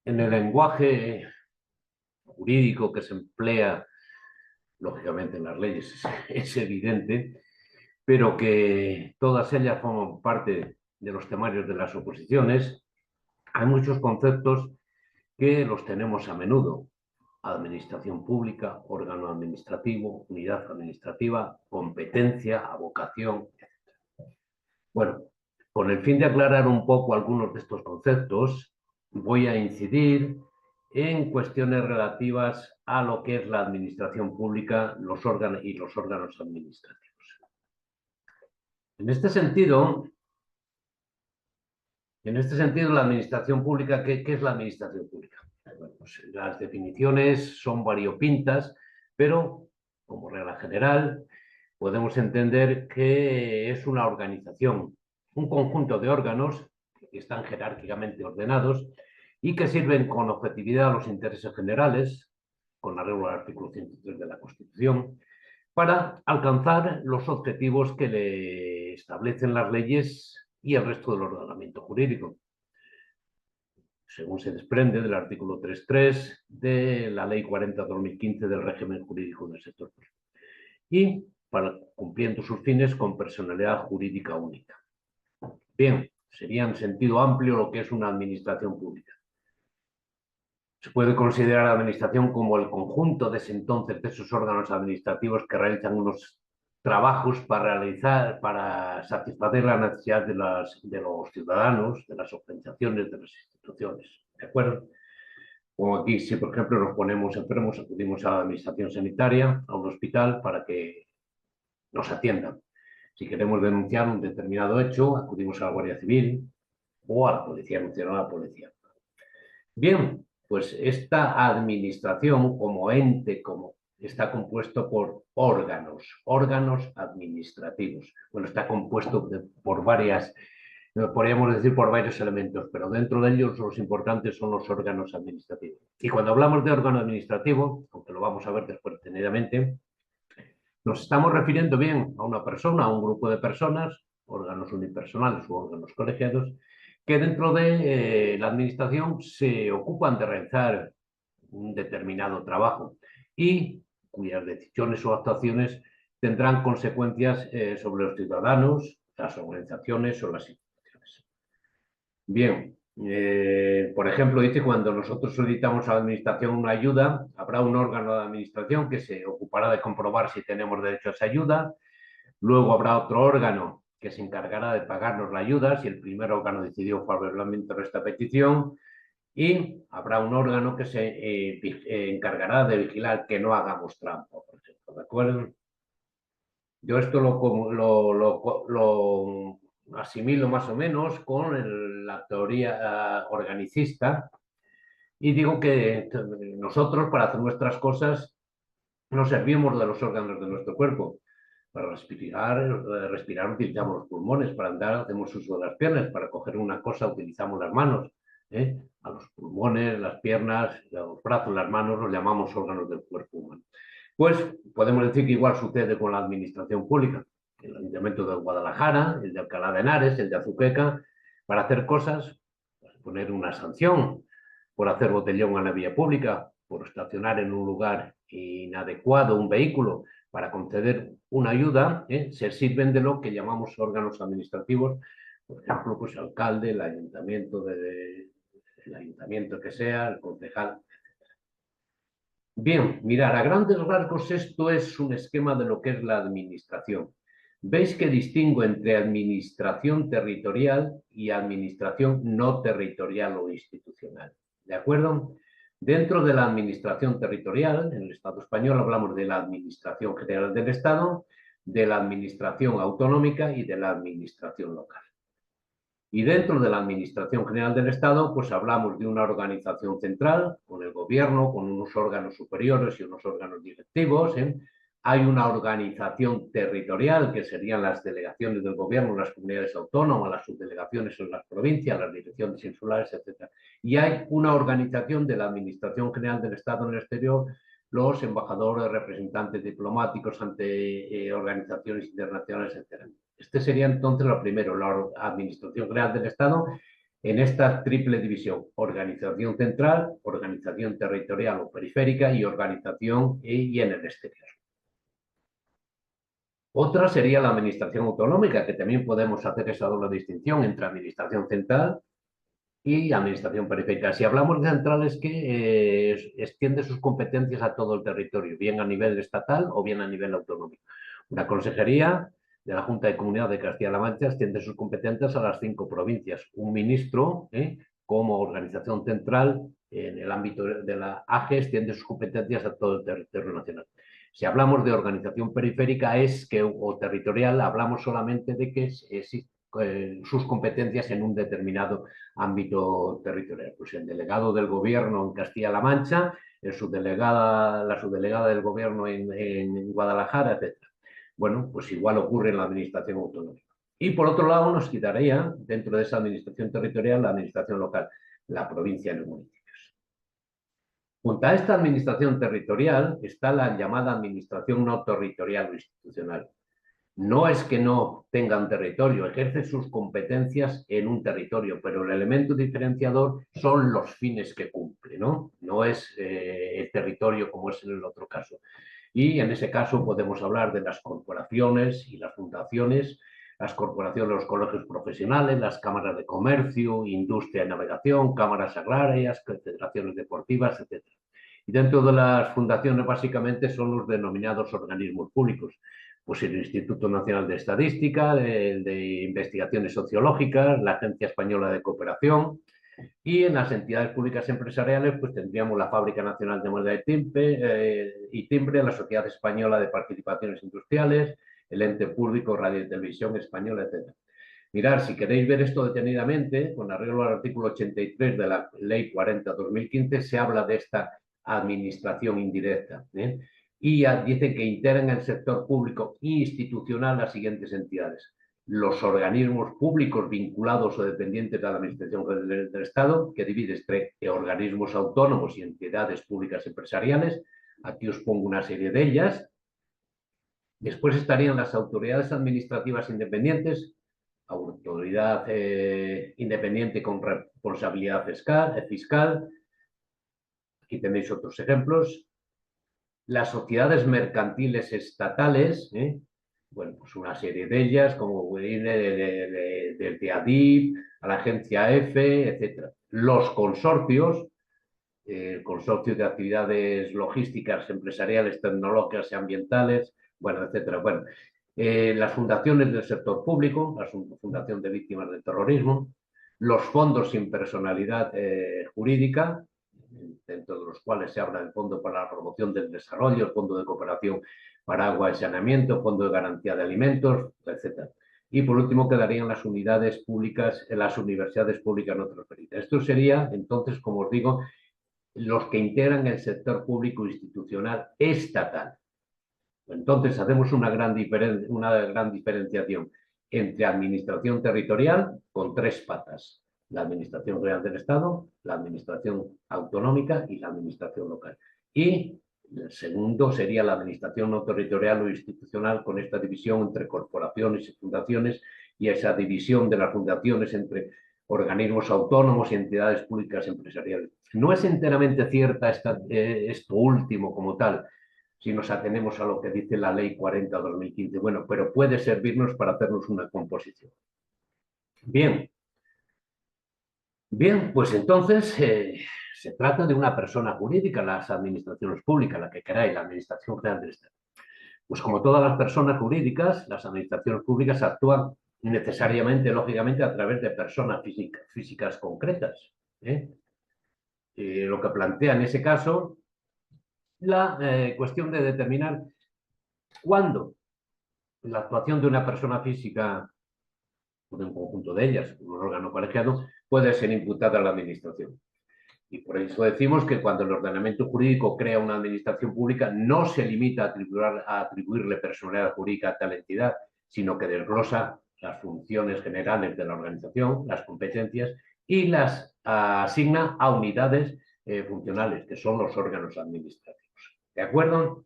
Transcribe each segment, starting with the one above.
En el lenguaje jurídico que se emplea, lógicamente en las leyes es evidente, pero que todas ellas forman parte de los temarios de las oposiciones, hay muchos conceptos que los tenemos a menudo. Administración pública, órgano administrativo, unidad administrativa, competencia, avocación. Bueno, con el fin de aclarar un poco algunos de estos conceptos, voy a incidir en cuestiones relativas a lo que es la administración pública los órganos y los órganos administrativos. En este sentido, la administración pública, ¿qué es la administración pública? Bueno, pues las definiciones son variopintas, pero como regla general podemos entender que es una organización, un conjunto de órganos que están jerárquicamente ordenados y que sirven con objetividad a los intereses generales, con arreglo al artículo 103 de la Constitución, para alcanzar los objetivos que le establecen las leyes y el resto del ordenamiento jurídico, según se desprende del artículo 3.3 de la Ley 40/2015 del régimen jurídico del sector público. Y para cumpliendo sus fines con personalidad jurídica única. Bien, sería en sentido amplio lo que es una administración pública. Se puede considerar la administración como el conjunto de ese entonces de esos órganos administrativos que realizan unos trabajos para satisfacer las necesidades de los ciudadanos, de las organizaciones, de las instituciones. ¿De acuerdo? Como aquí, si por ejemplo nos ponemos enfermos, acudimos a la administración sanitaria, a un hospital, para que nos atiendan. Si queremos denunciar un determinado hecho, acudimos a la Guardia Civil o a la Policía Nacional, a la Policía. Bien, pues esta administración como ente, está compuesto por órganos administrativos. Bueno, está compuesto por podríamos decir por varios elementos, pero dentro de ellos los importantes son los órganos administrativos. Y cuando hablamos de órgano administrativo, aunque lo vamos a ver después detenidamente, nos estamos refiriendo bien a una persona, a un grupo de personas, órganos unipersonales u órganos colegiados, que dentro de la administración se ocupan de realizar un determinado trabajo y cuyas decisiones o actuaciones tendrán consecuencias sobre los ciudadanos, las organizaciones o las instituciones. Bien, por ejemplo, dice cuando nosotros solicitamos a la administración una ayuda, habrá un órgano de administración que se ocupará de comprobar si tenemos derecho a esa ayuda. Luego habrá otro órgano que se encargará de pagarnos la ayuda si el primer órgano decidió favorablemente esta petición. Y habrá un órgano que se encargará de vigilar que no hagamos trampa, por ejemplo. ¿De acuerdo? Yo esto lo asimilo más o menos con la teoría organicista y digo que nosotros para hacer nuestras cosas nos servimos de los órganos de nuestro cuerpo. Para respirar utilizamos los pulmones, para andar hacemos uso de las piernas, para coger una cosa utilizamos las manos. ¿Eh? A los pulmones, las piernas, los brazos, las manos los llamamos órganos del cuerpo humano. Pues podemos decir que igual sucede con la administración pública. El Ayuntamiento de Guadalajara, el de Alcalá de Henares, el de Azuqueca, para hacer cosas, poner una sanción por hacer botellón a la vía pública, por estacionar en un lugar inadecuado un vehículo, para conceder una ayuda, se sirven de lo que llamamos órganos administrativos, por ejemplo, pues el alcalde, el ayuntamiento que sea, el concejal. Bien, mirar, a grandes rasgos esto es un esquema de lo que es la administración. Veis que distingo entre administración territorial y administración no territorial o institucional. ¿De acuerdo? Dentro de la administración territorial, en el Estado español hablamos de la Administración General del Estado, de la Administración Autonómica y de la Administración Local. Y dentro de la Administración General del Estado, pues hablamos de una organización central, con el gobierno, con unos órganos superiores y unos órganos directivos. Hay una organización territorial, que serían las delegaciones del gobierno, las comunidades autónomas, las subdelegaciones en las provincias, las direcciones insulares, etc. Y hay una organización de la Administración General del Estado en el exterior, los embajadores, representantes diplomáticos ante organizaciones internacionales, etc. Este sería entonces lo primero, la Administración General del Estado, en esta triple división: organización central, organización territorial o periférica y organización y en el exterior. Otra sería la administración autonómica, que también podemos hacer esa doble distinción entre administración central y administración periférica. Si hablamos de central es que extiende sus competencias a todo el territorio, bien a nivel estatal o bien a nivel autonómico. Una consejería de la Junta de Comunidad de Castilla-La Mancha extiende sus competencias a las 5 provincias. Un ministro, como organización central, en el ámbito de la AGE, extiende sus competencias a todo el territorio nacional. Si hablamos de organización periférica o territorial, hablamos solamente de que existe sus competencias en un determinado ámbito territorial. Pues el delegado del gobierno en Castilla-La Mancha, la subdelegada del gobierno en Guadalajara, etc. Bueno, pues igual ocurre en la administración autonómica. Y por otro lado nos quitaría dentro de esa administración territorial la administración local, la provincia y los municipios. Junto a esta administración territorial está la llamada administración no territorial o institucional. No es que no tengan territorio, ejerce sus competencias en un territorio, pero el elemento diferenciador son los fines que cumple, ¿no? No es el territorio como es en el otro caso. Y en ese caso podemos hablar de las corporaciones y las fundaciones, las corporaciones, los colegios profesionales, las cámaras de comercio, industria y navegación, cámaras agrarias, federaciones deportivas, etc. Y dentro de las fundaciones básicamente son los denominados organismos públicos. Pues el Instituto Nacional de Estadística, el de Investigaciones Sociológicas, la Agencia Española de Cooperación, y en las entidades públicas empresariales pues tendríamos la Fábrica Nacional de Moneda y Timbre, la Sociedad Española de Participaciones Industriales, el Ente Público Radio y Televisión Española, etc. Mirad, si queréis ver esto detenidamente, con arreglo al artículo 83 de la Ley 40/2015, se habla de esta administración indirecta. Y ya dice que integran el sector público institucional las siguientes entidades: los organismos públicos vinculados o dependientes de la Administración del Estado, que divide entre organismos autónomos y entidades públicas empresariales. Aquí os pongo una serie de ellas. Después estarían las autoridades administrativas independientes, autoridad independiente con responsabilidad fiscal. Aquí tenéis otros ejemplos. Las sociedades mercantiles estatales, bueno, pues una serie de ellas, como desde ADIP a la agencia EFE, etc. Los consorcios, el consorcio de actividades logísticas, empresariales, tecnológicas y ambientales, bueno, etc. Bueno, las fundaciones del sector público, la Fundación de Víctimas del Terrorismo, los fondos sin personalidad jurídica, dentro de los cuales se habla del Fondo para la Promoción del Desarrollo, el Fondo de Cooperación para Agua y Saneamiento, Fondo de Garantía de Alimentos, etc. Y por último quedarían las unidades públicas, las universidades públicas no transferidas. Esto sería, entonces, como os digo, los que integran el sector público institucional estatal. Entonces hacemos una gran diferenciación entre administración territorial con 3 patas: la Administración General del Estado, la Administración Autonómica y la Administración Local. Y el segundo sería la Administración no territorial o institucional, con esta división entre corporaciones y fundaciones, y esa división de las fundaciones entre organismos autónomos y entidades públicas empresariales. No es enteramente cierta esto último como tal, si nos atenemos a lo que dice la Ley 40/2015. Bueno, pero puede servirnos para hacernos una composición. Bien, pues entonces se trata de una persona jurídica, las administraciones públicas, la que queráis, la Administración General del Estado. Pues como todas las personas jurídicas, las administraciones públicas actúan necesariamente, lógicamente, a través de personas físicas concretas. Lo que plantea en ese caso la cuestión de determinar cuándo la actuación de una persona física o de un conjunto de ellas, un órgano colegiado, puede ser imputada a la administración. Y por eso decimos que cuando el ordenamiento jurídico crea una administración pública, no se limita a atribuirle personalidad jurídica a tal entidad, sino que desglosa las funciones generales de la organización, las competencias, y las asigna a unidades funcionales, que son los órganos administrativos. ¿De acuerdo?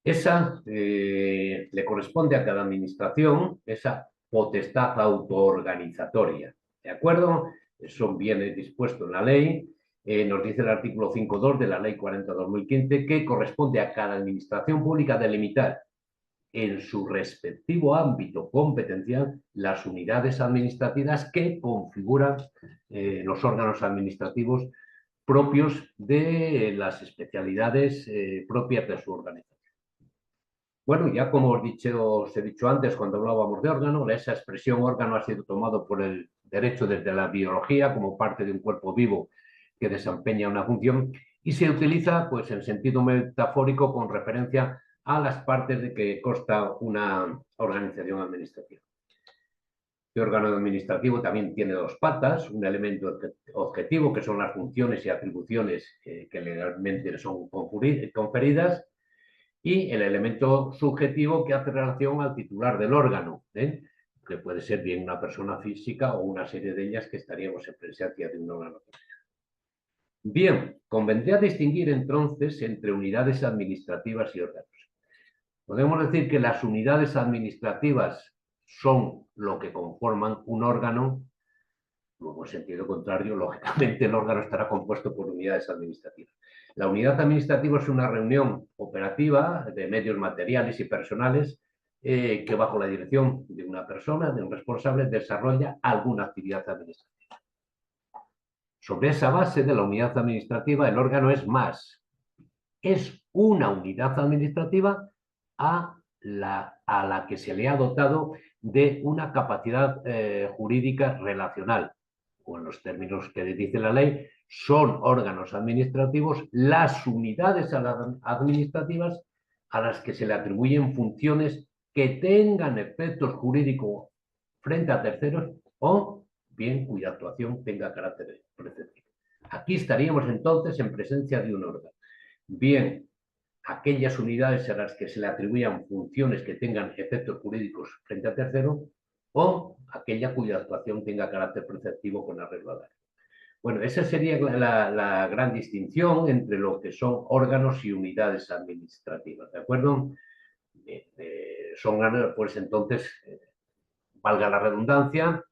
Esa le corresponde a cada administración esa potestad autoorganizatoria. ¿De acuerdo? Eso viene dispuesto en la ley. Nos dice el artículo 5.2 de la Ley 40/2015 que corresponde a cada administración pública delimitar en su respectivo ámbito competencial las unidades administrativas que configuran los órganos administrativos propios de las especialidades propias de su organización. Bueno, ya como os he dicho antes cuando hablábamos de órgano, esa expresión órgano ha sido tomado por el derecho desde la biología como parte de un cuerpo vivo que desempeña una función y se utiliza pues en sentido metafórico con referencia a las partes de que consta una organización administrativa. Este órgano administrativo también tiene dos patas, un elemento objetivo que son las funciones y atribuciones que legalmente le son conferidas y el elemento subjetivo que hace relación al titular del órgano, que puede ser bien una persona física o una serie de ellas que estaríamos en presencia de un órgano. Bien, convendría distinguir entonces entre unidades administrativas y órganos. Podemos decir que las unidades administrativas son lo que conforman un órgano, luego en sentido contrario, lógicamente el órgano estará compuesto por unidades administrativas. La unidad administrativa es una reunión operativa de medios materiales y personales que bajo la dirección de una persona, de un responsable, desarrolla alguna actividad administrativa. Sobre esa base de la unidad administrativa, el órgano es más. Es una unidad administrativa a la que se le ha dotado de una capacidad jurídica relacional, o en los términos que dice la ley, son órganos administrativos las unidades administrativas a las que se le atribuyen funciones que tengan efectos jurídicos frente a terceros o bien cuya actuación tenga carácter preceptivo. Aquí estaríamos entonces en presencia de un órgano. Bien, aquellas unidades a las que se le atribuyan funciones que tengan efectos jurídicos frente a terceros o aquella cuya actuación tenga carácter preceptivo con arreglo a la ley. Bueno, esa sería la gran distinción entre lo que son órganos y unidades administrativas, ¿de acuerdo? Son, pues entonces, valga la redundancia,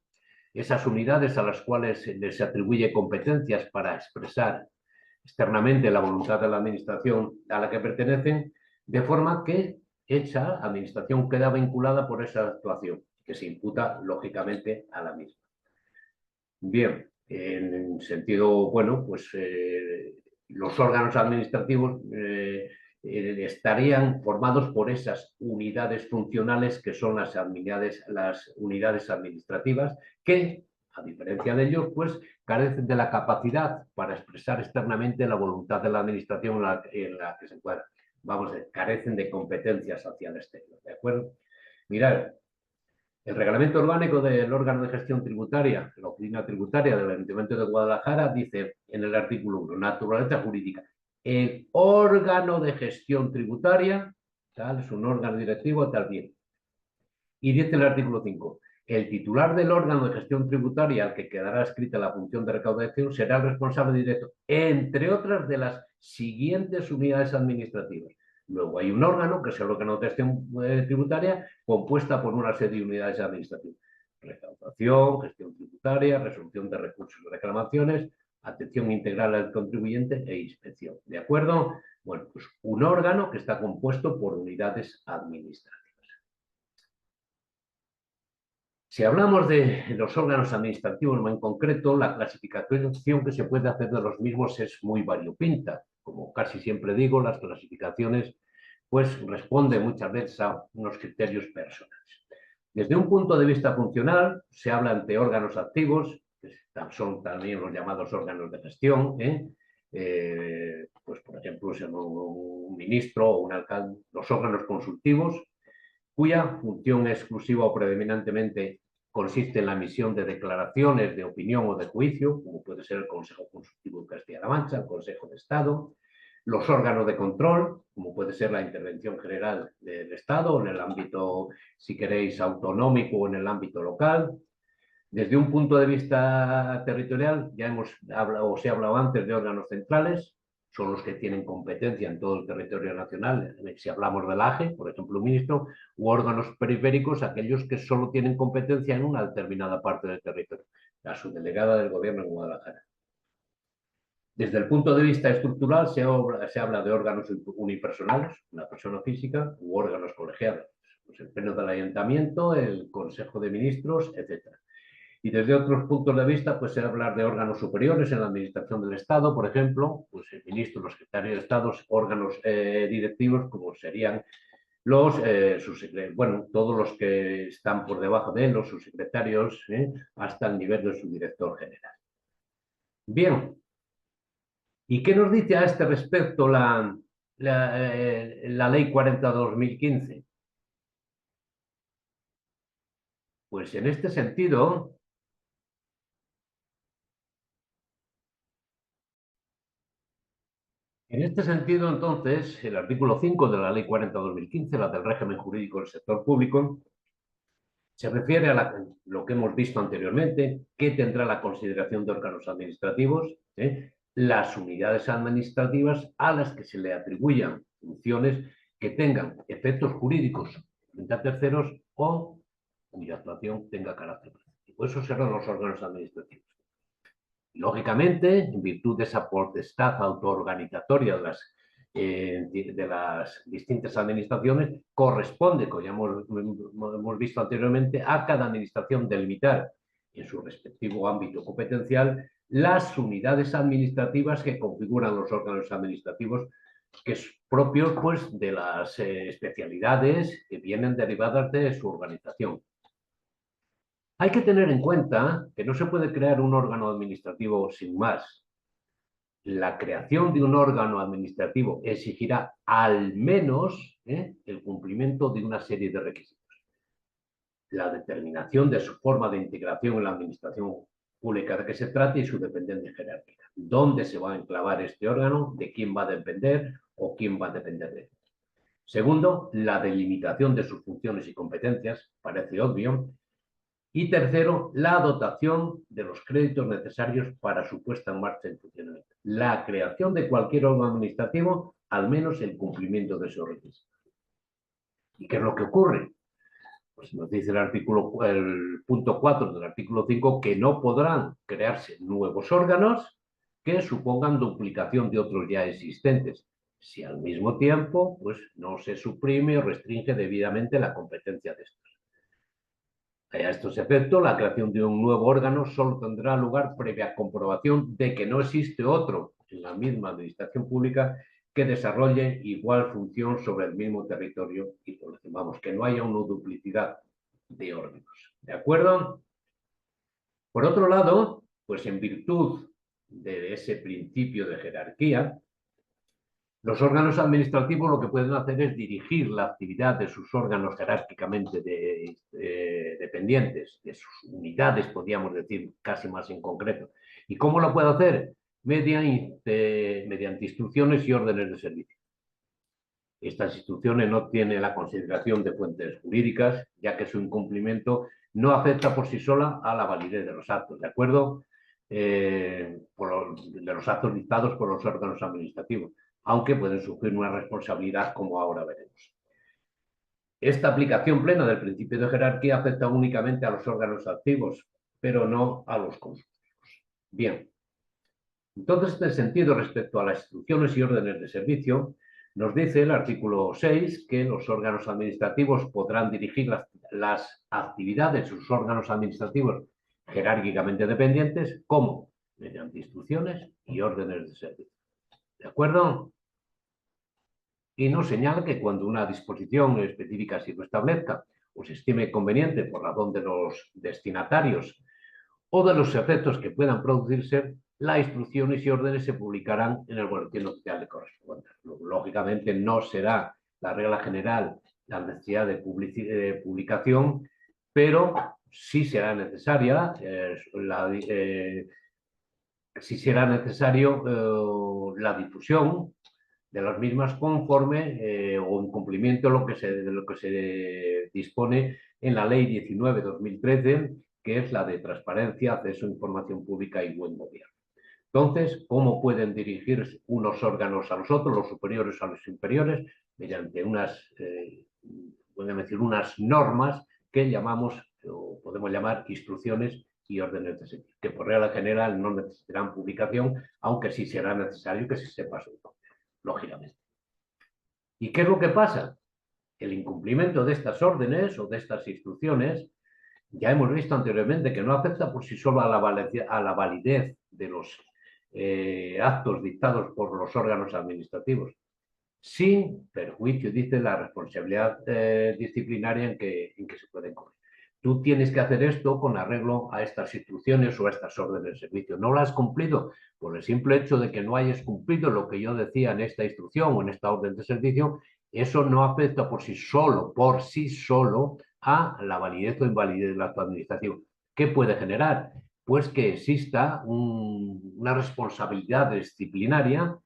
esas unidades a las cuales se atribuye competencias para expresar externamente la voluntad de la administración a la que pertenecen, de forma que esa administración queda vinculada por esa actuación, que se imputa lógicamente a la misma. Bien, en sentido, bueno, pues los órganos administrativos estarían formados por esas unidades funcionales que son las unidades administrativas que, a diferencia de ellos, pues carecen de la capacidad para expresar externamente la voluntad de la administración en la que se encuadran. Vamos a ver, carecen de competencias hacia el exterior, ¿de acuerdo? Mirad, el reglamento orgánico del órgano de gestión tributaria, la oficina tributaria del Ayuntamiento de Guadalajara, dice en el artículo 1, naturaleza jurídica. El órgano de gestión tributaria, tal, es un órgano directivo, tal bien. Y dice el artículo 5, el titular del órgano de gestión tributaria al que quedará escrita la función de recaudación será el responsable directo, entre otras de las siguientes unidades administrativas. Luego hay un órgano, que es el órgano de gestión tributaria, compuesta por una serie de unidades administrativas. Recaudación, gestión tributaria, resolución de recursos y reclamaciones, atención integral al contribuyente e inspección. ¿De acuerdo? Bueno, pues un órgano que está compuesto por unidades administrativas. Si hablamos de los órganos administrativos en concreto, la clasificación que se puede hacer de los mismos es muy variopinta. Como casi siempre digo, las clasificaciones pues responden muchas veces a unos criterios personales. Desde un punto de vista funcional, se habla de órganos activos, que son también los llamados órganos de gestión, pues por ejemplo, un ministro o un alcalde, los órganos consultivos, cuya función exclusiva o predominantemente consiste en la emisión de declaraciones de opinión o de juicio, como puede ser el Consejo Consultivo de Castilla-La Mancha, el Consejo de Estado, los órganos de control, como puede ser la intervención general del Estado en el ámbito, si queréis, autonómico o en el ámbito local. Desde un punto de vista territorial, ya hemos hablado, os he hablado antes de órganos centrales, son los que tienen competencia en todo el territorio nacional. Si hablamos del AGE, por ejemplo, un ministro, u órganos periféricos, aquellos que solo tienen competencia en una determinada parte del territorio. La subdelegada del gobierno en Guadalajara. Desde el punto de vista estructural, se habla de órganos unipersonales, una persona física, u órganos colegiados, pues el pleno del ayuntamiento, el consejo de ministros, etc. Y desde otros puntos de vista, pues se habla de órganos superiores en la administración del Estado, por ejemplo, pues el ministro, los secretarios de Estado, órganos directivos, como serían los subsecretarios, bueno, todos los que están por debajo de él, los subsecretarios, hasta el nivel de su director general. Bien, ¿y qué nos dice a este respecto la Ley 40/2015? Pues en este sentido, entonces, el artículo 5 de la Ley 40/2015, la del régimen jurídico del sector público, se refiere a lo que hemos visto anteriormente, que tendrá la consideración de órganos administrativos, las unidades administrativas a las que se le atribuyan funciones que tengan efectos jurídicos frente a terceros o cuya actuación tenga carácter práctico. Esos serán los órganos administrativos. Lógicamente, en virtud de esa potestad autoorganizatoria de las distintas administraciones, corresponde, como ya hemos visto anteriormente, a cada administración delimitar en su respectivo ámbito competencial las unidades administrativas que configuran los órganos administrativos, que es propio pues, de las especialidades que vienen derivadas de su organización. Hay que tener en cuenta que no se puede crear un órgano administrativo sin más. La creación de un órgano administrativo exigirá al menos el cumplimiento de una serie de requisitos. La determinación de su forma de integración en la administración pública de que se trate y su dependencia jerárquica. ¿Dónde se va a enclavar este órgano? ¿De quién va a depender o quién va a depender de él? Segundo, la delimitación de sus funciones y competencias, parece obvio. Y tercero, la dotación de los créditos necesarios para su puesta en marcha y funcionamiento. La creación de cualquier órgano administrativo, al menos el cumplimiento de esos requisitos. ¿Y qué es lo que ocurre? Pues nos dice el punto 4 del artículo 5 que no podrán crearse nuevos órganos que supongan duplicación de otros ya existentes, si al mismo tiempo pues, no se suprime o restringe debidamente la competencia de estos. A estos efectos, la creación de un nuevo órgano solo tendrá lugar previa comprobación de que no existe otro en la misma administración pública que desarrolle igual función sobre el mismo territorio y por lo que vamos, que no haya una duplicidad de órganos. ¿De acuerdo? Por otro lado, pues en virtud de ese principio de jerarquía, los órganos administrativos lo que pueden hacer es dirigir la actividad de sus órganos jerárquicamente dependientes, de sus unidades, podríamos decir casi más en concreto. ¿Y cómo lo puede hacer? Mediante instrucciones y órdenes de servicio. Estas instrucciones no tienen la consideración de fuentes jurídicas, ya que su incumplimiento no afecta por sí sola a la validez de los actos, ¿de acuerdo? De los actos dictados por los órganos administrativos, aunque pueden sufrir una responsabilidad, como ahora veremos. Esta aplicación plena del principio de jerarquía afecta únicamente a los órganos activos, pero no a los consultivos. Bien, entonces, en este sentido, respecto a las instrucciones y órdenes de servicio, nos dice el artículo 6 que los órganos administrativos podrán dirigir las actividades de sus órganos administrativos jerárquicamente dependientes, como mediante instrucciones y órdenes de servicio. ¿De acuerdo? Y nos señala que cuando una disposición específica así lo establezca o se estime conveniente por razón de los destinatarios o de los efectos que puedan producirse, las instrucciones y órdenes se publicarán en el boletín oficial de correspondencia. Lógicamente no será la regla general la necesidad de publicación, pero sí será necesaria la difusión de las mismas conforme o en cumplimiento de lo que se dispone en la Ley 19/2013, que es la de transparencia, acceso a información pública y buen gobierno. Entonces, ¿cómo pueden dirigir unos órganos a los otros, los superiores a los inferiores? Mediante unas normas que llamamos, o podemos llamar, instrucciones y órdenes de servicio, que por regla general no necesitarán publicación, aunque sí será necesario que se sepa su nombre, lógicamente. ¿Y qué es lo que pasa? El incumplimiento de estas órdenes o de estas instrucciones, ya hemos visto anteriormente que no afecta por sí solo a la validez de los actos dictados por los órganos administrativos, sin perjuicio, dice, la responsabilidad disciplinaria en que se puede incurrir. Tú tienes que hacer esto con arreglo a estas instrucciones o a estas órdenes de servicio. ¿No lo has cumplido? Por el simple hecho de que no hayas cumplido lo que yo decía en esta instrucción o en esta orden de servicio, eso no afecta por sí solo a la validez o invalidez del acto administrativo. ¿Qué puede generar? Pues que exista una responsabilidad disciplinaria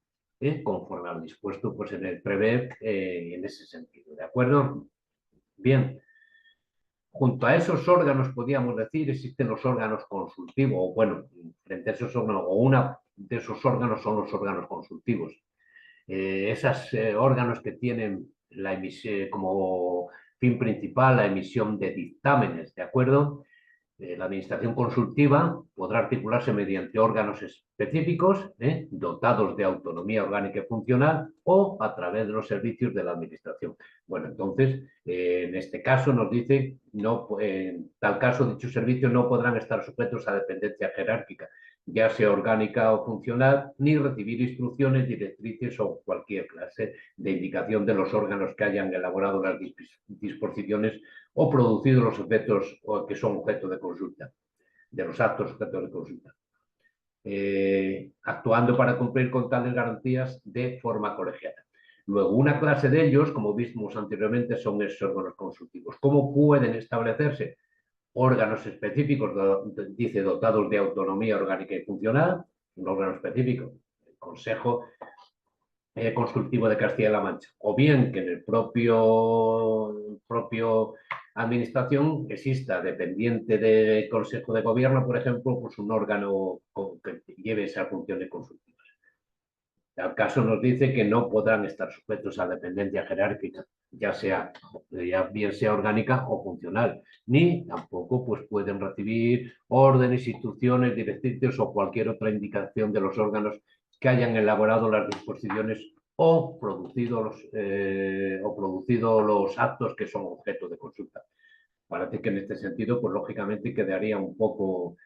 conforme al dispuesto pues, en el PREVEP en ese sentido. ¿De acuerdo? Bien. Junto a esos órganos, podríamos decir, existen los órganos consultivos, o bueno, frente a esos órganos, o una de esos órganos son los órganos consultivos. Esos órganos que tienen como fin principal la emisión de dictámenes, ¿de acuerdo? La administración consultiva podrá articularse mediante órganos específicos, dotados de autonomía orgánica y funcional, o a través de los servicios de la administración. Bueno, entonces, en este caso nos dice, en tal caso, dichos servicios no podrán estar sujetos a dependencia jerárquica, ya sea orgánica o funcional, ni recibir instrucciones, directrices o cualquier clase de indicación de los órganos que hayan elaborado las disposiciones o producido los efectos que son objeto de consulta, de los actos objeto de consulta, actuando para cumplir con tales garantías de forma colegiada. Luego, una clase de ellos, como vimos anteriormente, son esos órganos consultivos. ¿Cómo pueden establecerse? Órganos específicos, dice, dotados de autonomía orgánica y funcional, un órgano específico, el Consejo Consultivo de Castilla-La Mancha, o bien que en el propio administración exista, dependiente del Consejo de Gobierno, por ejemplo, pues un órgano que lleve esa función de consultivas. El caso nos dice que no podrán estar sujetos a dependencia jerárquica, ya bien sea orgánica o funcional, ni tampoco pues, pueden recibir órdenes, instrucciones, directrices o cualquier otra indicación de los órganos que hayan elaborado las disposiciones o producido los actos que son objeto de consulta. Parece que en este sentido, pues lógicamente quedaría un poco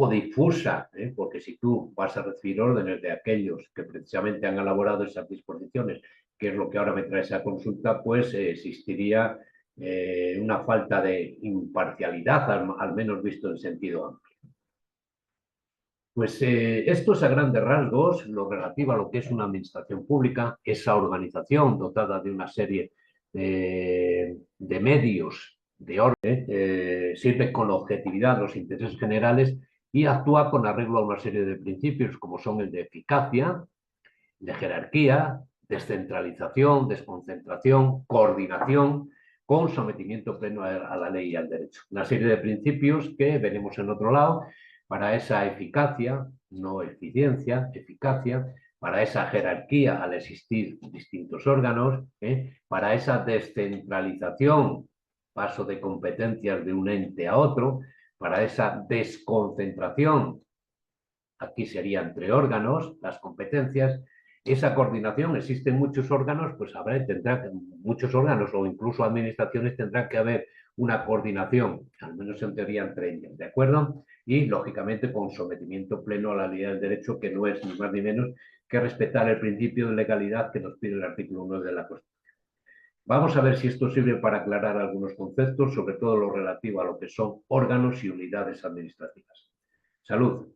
difusa, porque si tú vas a recibir órdenes de aquellos que precisamente han elaborado esas disposiciones, que es lo que ahora me trae esa consulta, pues existiría una falta de imparcialidad, al menos visto en sentido amplio. Pues esto es a grandes rasgos lo relativo a lo que es una administración pública, esa organización dotada de una serie de medios de orden, sirve con objetividad los intereses generales y actúa con arreglo a una serie de principios como son el de eficacia, de jerarquía, descentralización, desconcentración, coordinación, con sometimiento pleno a la ley y al derecho. Una serie de principios que veremos en otro lado para esa eficacia, no eficiencia, eficacia, para esa jerarquía al existir distintos órganos, para esa descentralización, paso de competencias de un ente a otro, para esa desconcentración, aquí sería entre órganos, las competencias, esa coordinación, existen muchos órganos, pues muchos órganos o incluso administraciones tendrán que haber una coordinación, al menos en teoría entre ellas, ¿de acuerdo? Y, lógicamente, con sometimiento pleno a la ley del derecho, que no es ni más ni menos que respetar el principio de legalidad que nos pide el artículo 9 de la Constitución. Vamos a ver si esto sirve para aclarar algunos conceptos, sobre todo lo relativo a lo que son órganos y unidades administrativas. Salud.